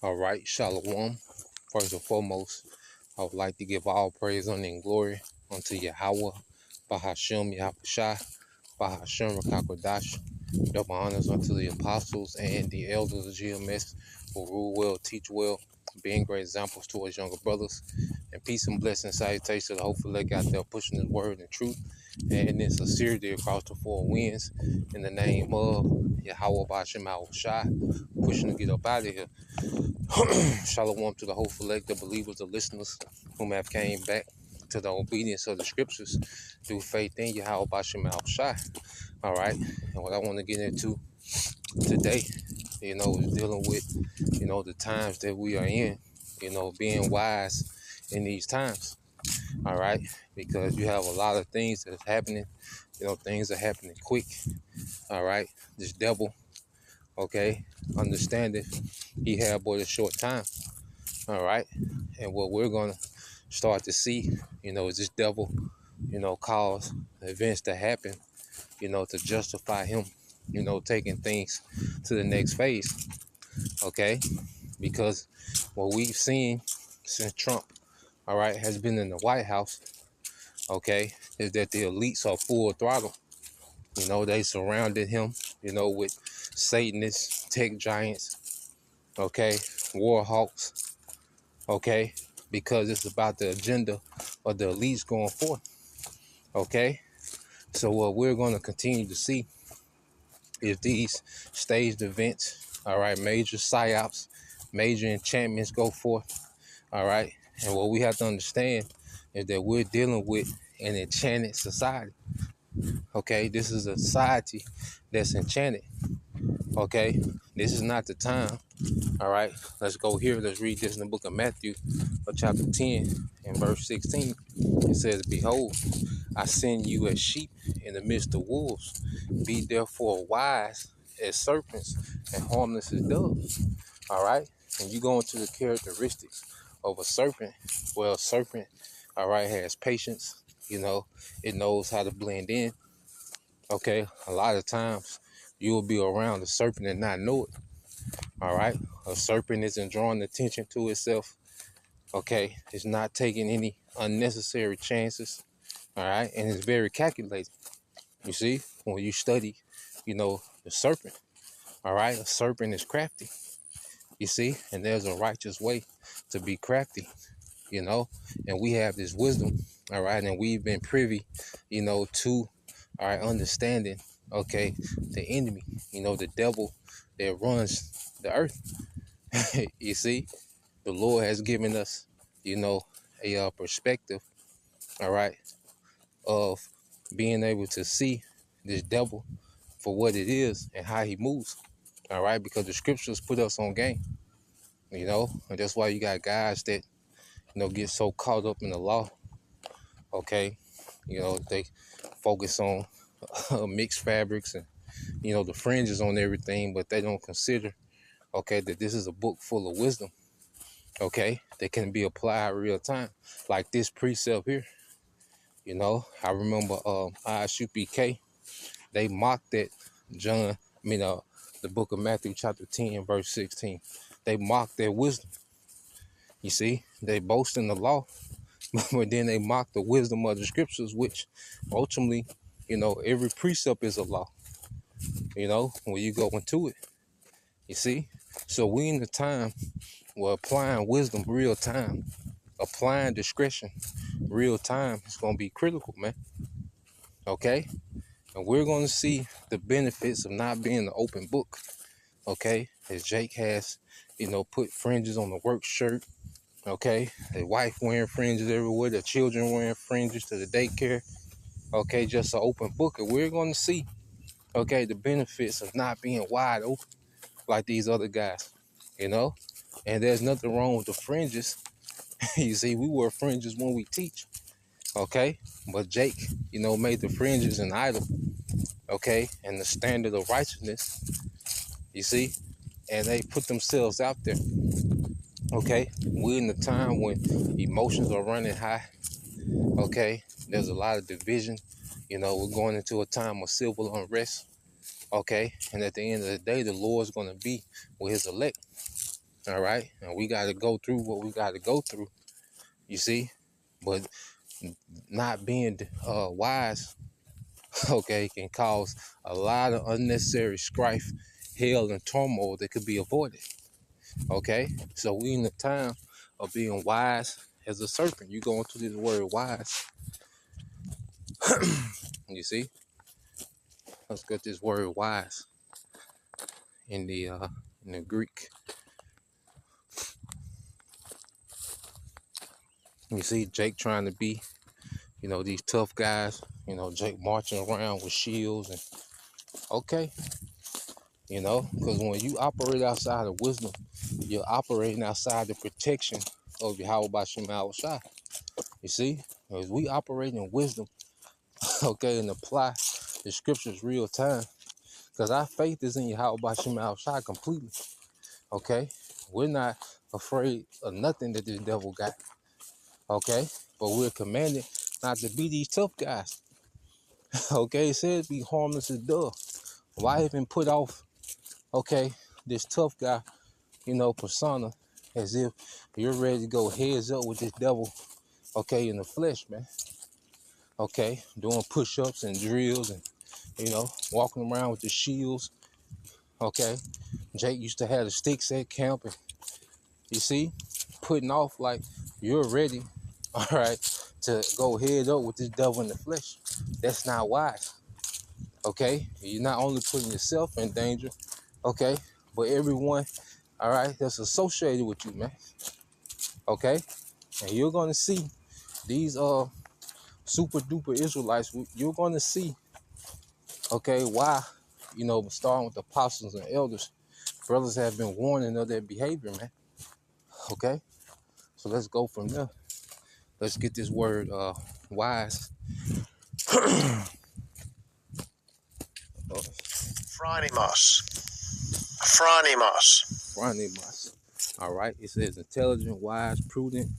All right, Shalom. First and foremost, I would like to give all praise, honor, and glory unto Yahweh, Bahashem, Yahushua, Bahashem, Rakakwadash. Double honors unto the apostles and the elders of GMS who rule well, teach well, being great examples to us younger brothers. And peace and blessing salutations to the hopeful leg out there pushing his word and truth and in sincerity across the four winds in the name of Yahweh Bahashem Yahushua, pushing to get up out of here. Shalom to the hopeful elect, the believers, the listeners whom have came back to the obedience of the scriptures through faith in Yahweh Bashim Al Shai. All right. And what I want to get into today, is dealing with, the times that we are in, being wise in these times. All right. Because you have a lot of things that are happening. Things are happening quick. All right. This devil, okay, understanding he had but a short time. All right. And what we're going to start to see, is this devil, cause events to happen, to justify him, taking things to the next phase. Okay. Because what we've seen since Trump, all right, has been in the White House, okay, is that the elites are full throttle. They surrounded him, with Satanists, tech giants, okay, war hawks, okay, because it's about the agenda of the elites going forth, okay? So what we're going to continue to see is these staged events, all right, major psyops, major enchantments go forth, all right? And what we have to understand is that we're dealing with an enchanted society, okay? This is a society that's enchanted, okay? This is not the time. All right, let's go here. Let's read this in the book of Matthew, chapter 10 and verse 16. It says, "Behold, I send you as sheep in the midst of wolves. Be therefore wise as serpents and harmless as doves." All right, and you go into the characteristics of a serpent. Well, a serpent, all right, has patience. It knows how to blend in. Okay, a lot of times you will be around a serpent and not know it. All right. A serpent isn't drawing attention to itself. Okay. It's not taking any unnecessary chances. All right. And it's very calculated. You see, when you study, the serpent. All right. A serpent is crafty. You see, and there's a righteous way to be crafty, and we have this wisdom. All right. And we've been privy, to our understanding. Okay. The enemy, the devil that runs the earth. You see, the Lord has given us, a perspective, all right, of being able to see this devil for what it is and how he moves, all right, because the scriptures put us on game, and that's why you got guys that, get so caught up in the law, okay, they focus on mixed fabrics and, the fringes on everything, but they don't consider, okay, that this is a book full of wisdom, okay, that can be applied real time, like this precept here. I remember ISUPK, they mocked at the book of Matthew chapter 10 verse 16. They mocked their wisdom. You see, they boast in the law, but then they mock the wisdom of the scriptures, which ultimately, every precept is a law, when you go into it. You see? So we in the time we're applying wisdom real time, applying discretion real time is gonna be critical, man. Okay? And we're going to see the benefits of not being an open book, okay? As Jake has, put fringes on the work shirt, okay? The wife wearing fringes everywhere, the children wearing fringes to the daycare, okay? Just an open book. And we're going to see, okay, the benefits of not being wide open like these other guys, And there's nothing wrong with the fringes. You see, we wear fringes when we teach, okay? But Jake, made the fringes an idol, okay, and the standard of righteousness, you see, and they put themselves out there, okay. We're in the time when emotions are running high, okay. There's a lot of division, we're going into a time of civil unrest, okay, and at the end of the day, the Lord's going to be with his elect, All right. And we got to go through what we got to go through, you see. But not being wise, okay, can cause a lot of unnecessary strife, hell, and turmoil that could be avoided. Okay. So we in the time of being wise as a serpent. You go into this word wise, you see. Let's get this word wise in the Greek. You see Jake trying to be, these tough guys, Jake marching around with shields and okay, because when you operate outside of wisdom, you're operating outside the protection of Yahweh Bashim Al Shai. You see, as we operate in wisdom, okay, and apply the scriptures real time, because our faith is in Yahweh Bashim Al Shai completely. Okay, we're not afraid of nothing that this devil got. Okay, but we're commanded not to be these tough guys. Okay, it says be harmless as dove. Why even put off, okay, this tough guy, persona, as if you're ready to go heads up with this devil, okay, in the flesh, man. Okay, doing push-ups and drills and, walking around with the shields. Okay, Jake used to have the sticks at camp, and you see, putting off like you're ready, all right, to go head up with this devil in the flesh. That's not wise. Okay, you're not only putting yourself in danger, okay, but everyone, all right, that's associated with you, man. Okay, and you're gonna see these super duper Israelites. You're gonna see, okay, why, starting with the apostles and elders, brothers have been warning of their behavior, man. Okay, so let's go from there. Let's get this word wise. Phronimos. All right, it says intelligent, wise, prudent,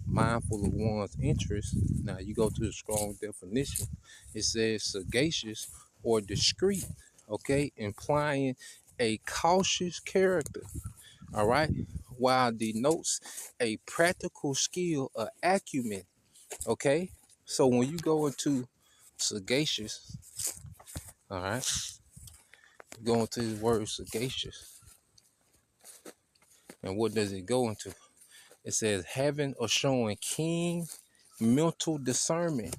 mindful of one's interests. Now you go to the strong definition. It says sagacious or discreet, okay, implying a cautious character. All right, while denotes a practical skill or acumen. Okay, so when you go into sagacious, all right, you go into the word sagacious, and what does it go into? It says having or showing keen mental discernment,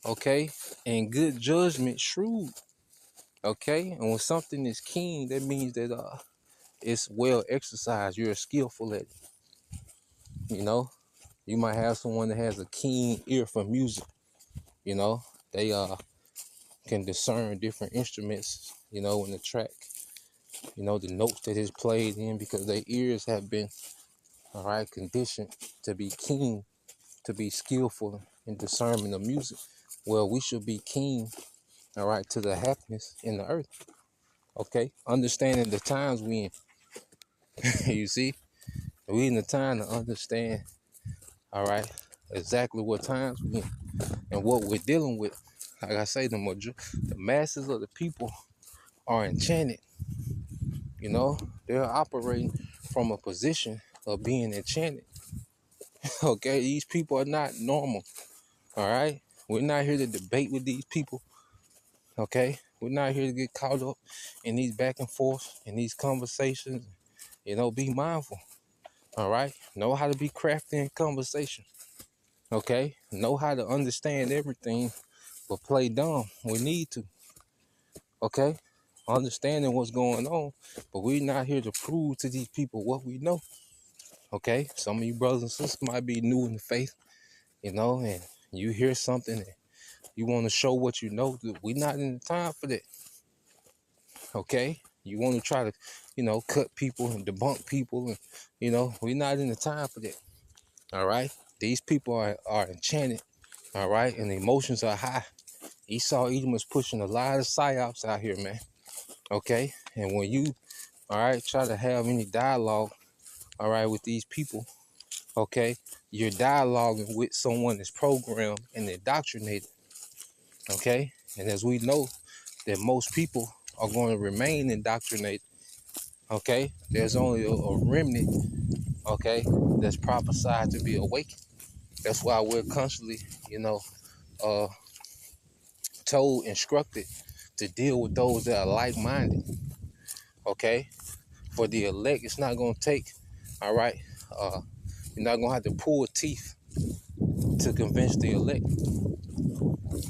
okay, and good judgment, shrewd, okay. And when something is keen, that means that it's well exercised. You're skillful at it. You might have someone that has a keen ear for music. They can discern different instruments. In the track. The notes that is played in, because their ears have been, all right, conditioned to be keen, to be skillful in discernment of music. Well, we should be keen, all right, to the happiness in the earth. Okay, understanding the times we in. You see, we in the time to understand, all right, exactly what times we in and what we're dealing with. Like I say, the masses of the people are enchanted. They're operating from a position of being enchanted. Okay, these people are not normal. All right, we're not here to debate with these people. Okay, we're not here to get caught up in these back and forth in these conversations. Be mindful. All right, know how to be crafty in conversation. Okay, know how to understand everything, but play dumb. We need to. Okay, understanding what's going on, but we're not here to prove to these people what we know. Okay, some of you brothers and sisters might be new in the faith, and you hear something and you want to show what you know. We're not in the time for that. Okay, you want to try to, cut people and debunk people, and we're not in the time for that. All right, these people are enchanted. All right, and the emotions are high. Esau Edom is pushing a lot of psyops out here, man. Okay, and when you, all right, try to have any dialogue, all right, with these people, okay, you're dialoguing with someone that's programmed and indoctrinated. Okay, and as we know that most people are going to remain indoctrinated. Okay, there's only a remnant, okay, that's prophesied to be awakened. That's why we're constantly, you know, uh, told, instructed to deal with those that are like-minded. Okay, for the elect, it's not gonna take. All right, you're not gonna have to pull teeth to convince the elect.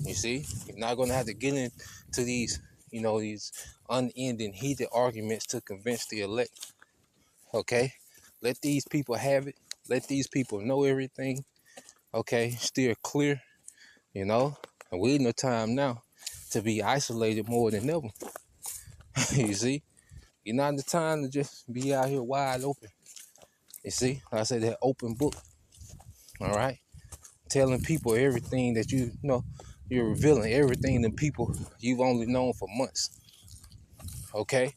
You see, you're not gonna have to get into these, these unending heated arguments to convince the elect. Okay, let these people have it. Let these people know everything. Okay, steer clear. You know, and we're in a time now to be isolated more than ever. You see, you're not in the time to just be out here wide open. You see, like I said, that open book. All right, telling people everything that you know. You're revealing everything to people you've only known for months. Okay,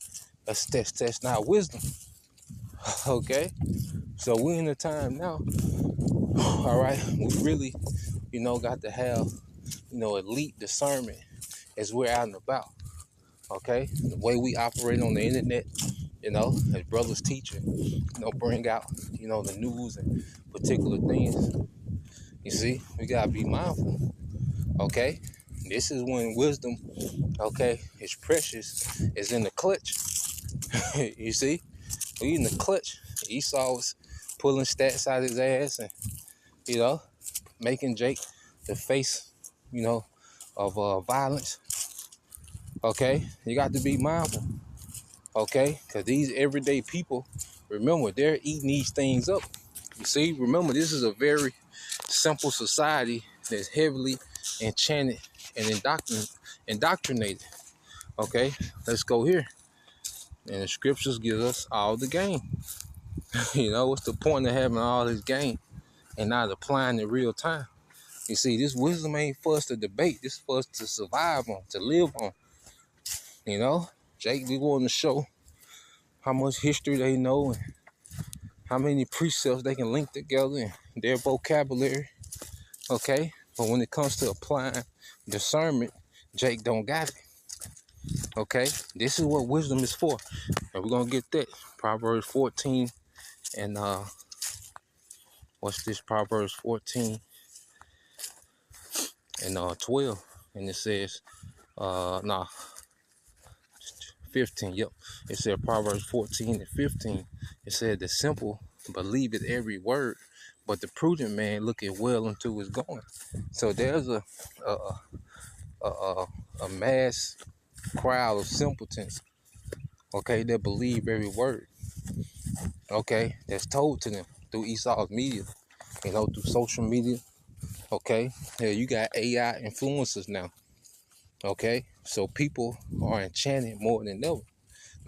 that's not wisdom. Okay, so we're in a time now. All right, we really, got to have, elite discernment as we're out and about. Okay, the way we operate on the internet, as brothers teaching, bring out, the news and particular things. You see, we gotta be mindful. Okay, this is when wisdom, okay, is precious, is in the clutch. You see, we in the clutch. Esau was pulling stats out his ass and, making Jake the face, of violence. Okay, you got to be mindful. Okay, because these everyday people, remember, they're eating these things up. You see, remember, this is a very simple society that's heavily enchanted and indoctrinated. Okay, let's go here. And the scriptures give us all the game. What's the point of having all this game and not applying it real time? You see, this wisdom ain't for us to debate. This is for us to survive on, to live on. Jake, we want to show how much history they know and how many precepts they can link together in their vocabulary. Okay, but when it comes to applying discernment, Jake don't got it. Okay, this is what wisdom is for, and we're gonna get that. Proverbs 14 and what's this? Proverbs 14 and 12, and it says, 15. Yep, it said Proverbs 14 and 15. It said the simple believeth every word, but the prudent man looketh well into his going. So there's a a, a, a mass crowd of simpletons, okay, that believe every word, okay, that's told to them through Esau's media, through social media, okay. Yeah, you got AI influencers now, okay, so people are enchanted more than ever.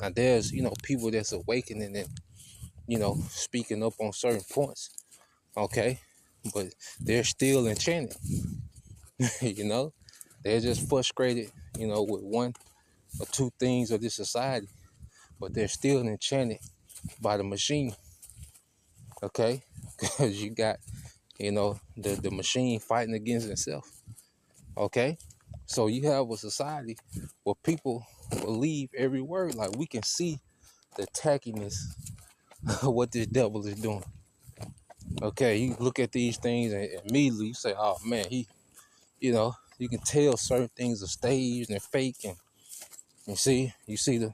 Now there's, people that's awakening and, speaking up on certain points, okay, but they're still enchanted. you know, they're just frustrated, with one or two things of this society, but they're still enchanted by the machine, okay? Because you got, the machine fighting against itself, okay? So you have a society where people believe every word. Like, we can see the tackiness of what this devil is doing. Okay, you look at these things and immediately you say, oh man, you can tell certain things are staged and fake, and you see the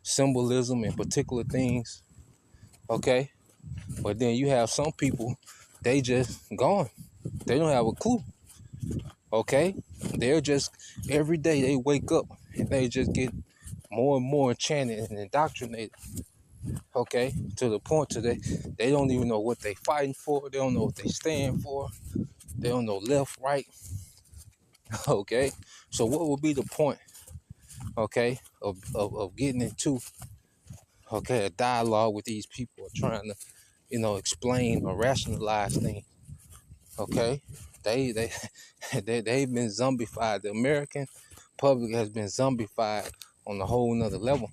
symbolism and particular things, okay? But then you have some people, they just gone. They don't have a clue, okay? They're just, every day they wake up and they just get more and more enchanted and indoctrinated, okay? To the point today, they don't even know what they fighting for. They don't know what they stand for. They don't know left, right, okay? So what would be the point, okay, of getting into, okay, a dialogue with these people, trying to, explain or rationalize things, okay? They they've been zombified. The American public has been zombified on a whole nother level.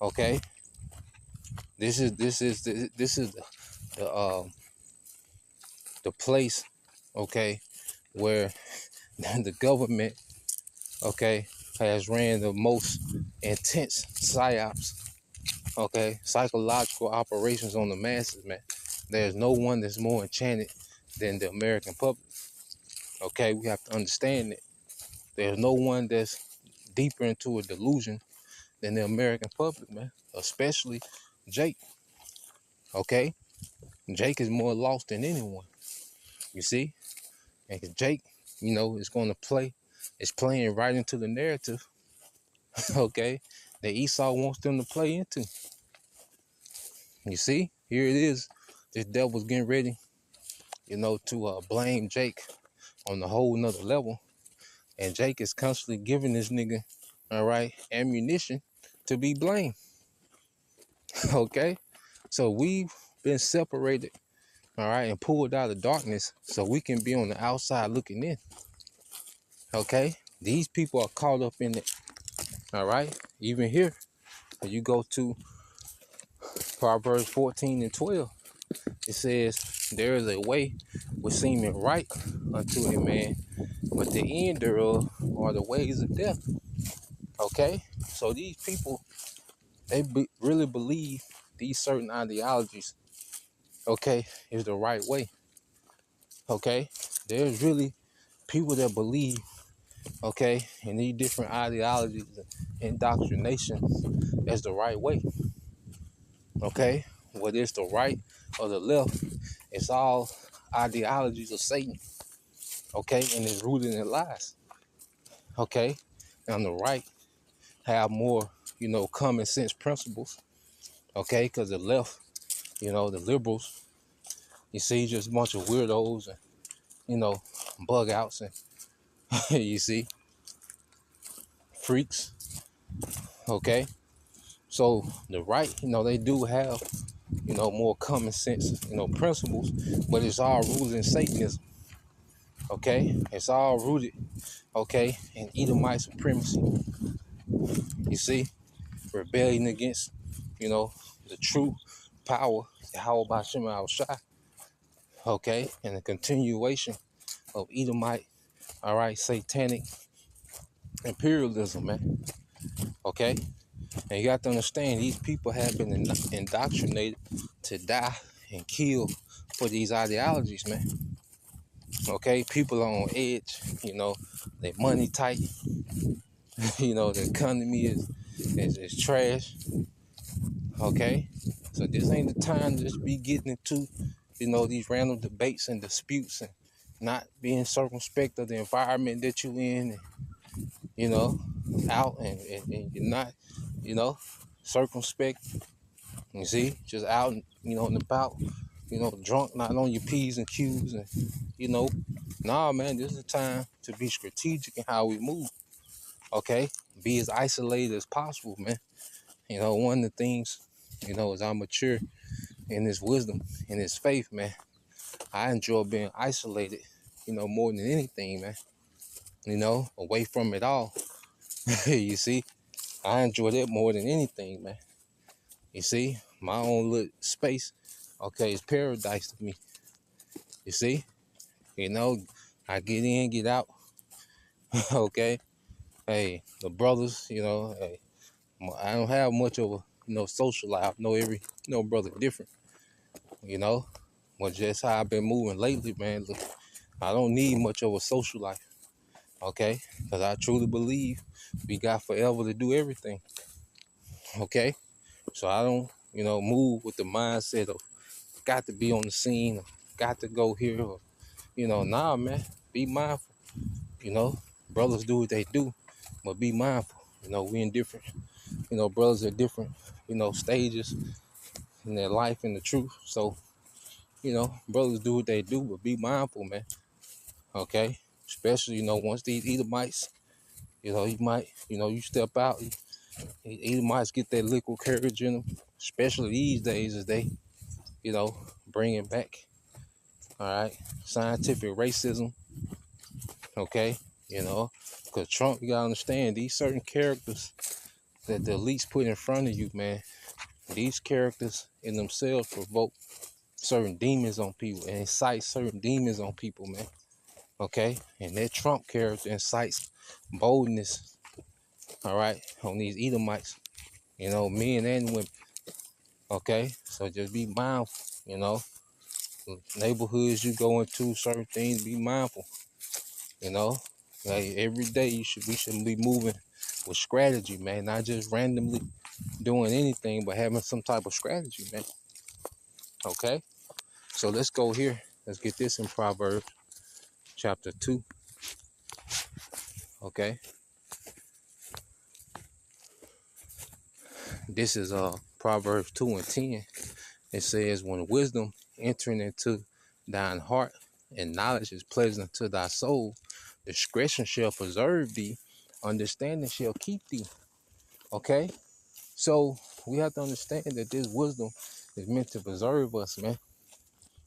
Okay, this is the place, okay, where the government, okay, has ran the most intense psyops, Okay, psychological operations on the masses, man. There's no one that's more enchanted than the American public. Okay, we have to understand that there's no one that's deeper into a delusion than the American public, man. Especially Jake. Okay, Jake is more lost than anyone. You see, and Jake, is going to play. It's playing right into the narrative. Okay, that Esau wants them to play into. You see, here it is. This devil's getting ready, to blame Jake on a whole nother level. And Jake is constantly giving this nigga, all right, ammunition to be blamed. Okay? So we've been separated, all right, and pulled out of darkness so we can be on the outside looking in. Okay? These people are caught up in it. All right? Even here, when you go to Proverbs 14 and 12, it says, there is a way which seemeth right unto a man, but the end thereof are the ways of death. Okay? So these people, they really believe these certain ideologies, okay, is the right way. Okay? There's really people that believe, okay, in these different ideologies and indoctrination as the right way. Okay? Whether it's the right or the left, it's all ideologies of Satan. Okay? And it's rooted in lies. Okay? And the right have more, common sense principles. Okay? Because the left, the liberals, you see just a bunch of weirdos and, bug outs and, you see, freaks. Okay? So the right, they do have, more common sense, principles, but it's all rooted in Satanism. Okay? It's all rooted, okay, in Edomite supremacy. You see? Rebellion against, the true power, Yahweh Ba'ashem Yahushua. Okay? And the continuation of Edomite, all right, satanic imperialism, man. Okay? And you got to understand, these people have been indoctrinated to die and kill for these ideologies, man. Okay? People are on edge, their money tight, the economy is trash. Okay? So this ain't the time to just be getting into, these random debates and disputes and not being circumspect of the environment that you in and, out and you're not, circumspect. You see, just out, and about, drunk, not on your P's and Q's and, nah, man, this is the time to be strategic in how we move. Okay? Be as isolated as possible, man. One of the things, as I mature in this wisdom, in this faith, man, I enjoy being isolated, more than anything, man. Away from it all. You see, I enjoy that more than anything, man. You see, my own little space, okay, is paradise to me. You see, I get in, get out. Okay, hey, the brothers, hey, I don't have much of a, social life. I know every, brother different, but just how I've been moving lately, man. Look, I don't need much of a social life, okay? Because I truly believe we got forever to do everything, okay? So I don't, move with the mindset of got to be on the scene, or got to go here, or, nah, man, be mindful, brothers do what they do, but be mindful, we in different, brothers at different, stages in their life and the truth. So, brothers do what they do, but be mindful, man. Okay? Especially, once these Edomites, you might, you step out, Edomites get that liquid courage in them, especially these days as they, bring it back. All right? Scientific racism. Okay? Because Trump, you gotta understand, these certain characters that the elites put in front of you, man, these characters in themselves provoke certain demons on people and incite certain demons on people, man. Okay? And that Trump character incites boldness, all right, on these Edomites, men and women. Okay, so just be mindful, you know. Neighborhoods you go into, certain things, be mindful, you know. Like every day we should be moving with strategy, man, not just randomly doing anything, but having some type of strategy, man. Okay, so let's go here. Let's get this in Proverbs chapter 2. Okay, this is Proverbs 2 and 10. It says, when wisdom entering into thine heart and knowledge is pleasant to thy soul, discretion shall preserve thee, understanding shall keep thee. Okay, so we have to understand that this wisdom is meant to preserve us, man.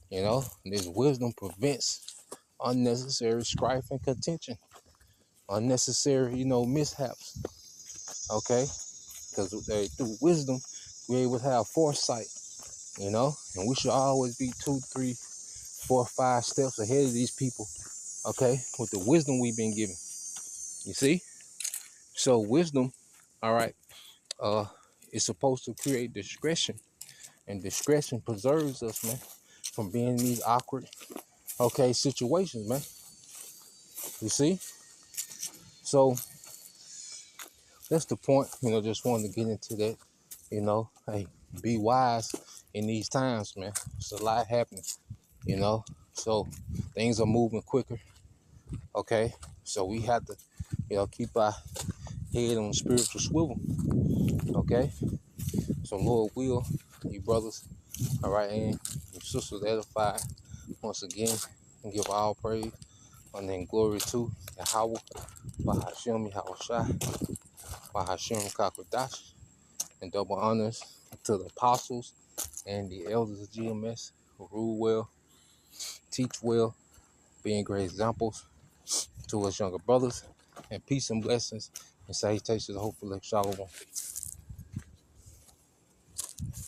You know, this wisdom prevents unnecessary strife and contention, unnecessary, mishaps. Okay, because through wisdom, we're able to have foresight, and we should always be 2, 3, 4, 5 steps ahead of these people. Okay, with the wisdom we've been given. You see, so wisdom, all right, is supposed to create discretion, and discretion preserves us, man, from being in these awkward, okay, situations, man. You see, so that's the point. Just wanted to get into that. Hey, be wise in these times, man. It's a lot happening. So things are moving quicker. Okay, so we have to, keep our head on the spiritual swivel. Okay, so Lord will, you brothers, all right, and you sisters edified once again, and give all praise and then glory to Yahweh, Bahashem Yahushai, Bahashem Kakwadash, and double honors to the apostles and the elders of GMS who rule well, teach well, being great examples to us younger brothers, and peace and blessings and salutations, hopefully, shalom.